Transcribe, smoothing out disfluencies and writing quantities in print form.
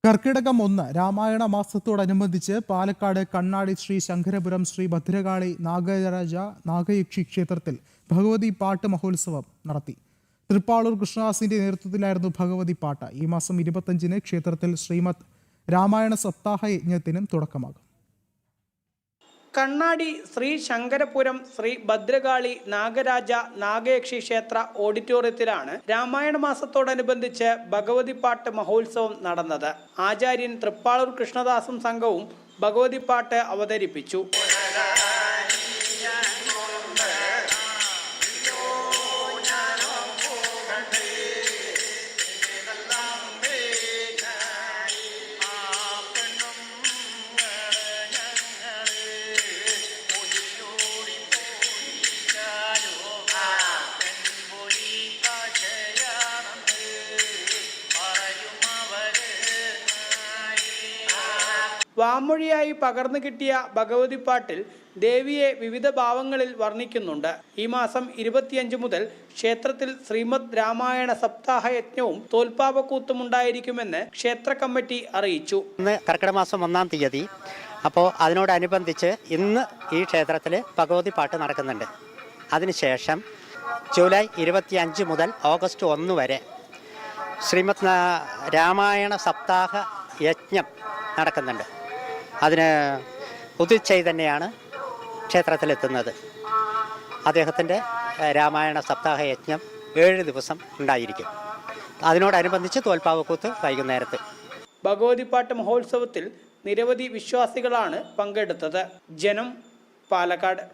കർക്കിടകം 1 രാമായണ മാസത്തോടനുബന്ധിച്ച് പാലക്കാട് കണ്ണാടി ശ്രീ ശങ്കരപുരം ശ്രീ ഭദ്രകാളി നാഗരാജ നാഗയക്ഷി ക്ഷേത്രത്തിൽ ഭഗവതി പാട്ട് മഹോത്സവം നടത്തി. തൃപ്പാളൂർ കൃഷ്ണദാസിന്റെ നേതൃത്വത്തിലായിരുന്നു ഭഗവതി പാട്ട്. ഈ മാസം 25-ന് ക്ഷേത്രത്തിൽ ശ്രീമദ് രാമായണ സപ്താഹ യജ്ഞത്തിനും തുടക്കമാകും. കണ്ണാടി ശ്രീ ശങ്കരപുരം ശ്രീ ഭദ്രകാളി നാഗരാജ നാഗയക്ഷി ക്ഷേത്ര ഓഡിറ്റോറിയത്തിലാണ് രാമായണ മാസത്തോടനുബന്ധിച്ച് ഭഗവതിപ്പാട്ട് മഹോത്സവം നടന്നത്. ആചാര്യൻ തൃപ്പാളൂർ കൃഷ്ണദാസും സംഘവും ഭഗവതിപ്പാട്ട് അവതരിപ്പിച്ചു. വാമൊഴിയായി പകർന്നു കിട്ടിയ ഭഗവതിപ്പാട്ടിൽ ദേവിയെ വിവിധ ഭാവങ്ങളിൽ വർണ്ണിക്കുന്നുണ്ട്. ഈ മാസം 25 മുതൽ ക്ഷേത്രത്തിൽ ശ്രീമദ് രാമായണ സപ്താഹ യജ്ഞവും തോൽപ്പാവക്കൂത്തും ഉണ്ടായിരിക്കുമെന്ന് ക്ഷേത്ര കമ്മിറ്റി അറിയിച്ചു. ഇന്ന് കർക്കിടക മാസം 1-ാം തീയതി, അപ്പോൾ അതിനോടനുബന്ധിച്ച് ഇന്ന് ഈ ക്ഷേത്രത്തിൽ ഭഗവതിപ്പാട്ട് നടക്കുന്നുണ്ട്. അതിനുശേഷം ജൂലൈ 25 മുതൽ ഓഗസ്റ്റ് 1 വരെ ശ്രീമദ് രാമായണ സപ്താഹ യജ്ഞം നടക്കുന്നുണ്ട്. അതിന് ഉദിച്ചൈതന്നെയാണ് ക്ഷേത്രത്തിലെത്തുന്നത്. അദ്ദേഹത്തിൻ്റെ രാമായണ സപ്താഹ യജ്ഞം 7 ദിവസം ഉണ്ടായിരിക്കും. അതിനോടനുബന്ധിച്ച് തോൽപ്പാവക്കൂത്ത് വൈകുന്നേരത്ത്. ഭഗവതിപ്പാട്ട് മഹോത്സവത്തിൽ നിരവധി വിശ്വാസികളാണ് പങ്കെടുത്തത്. ജനം, പാലക്കാട്.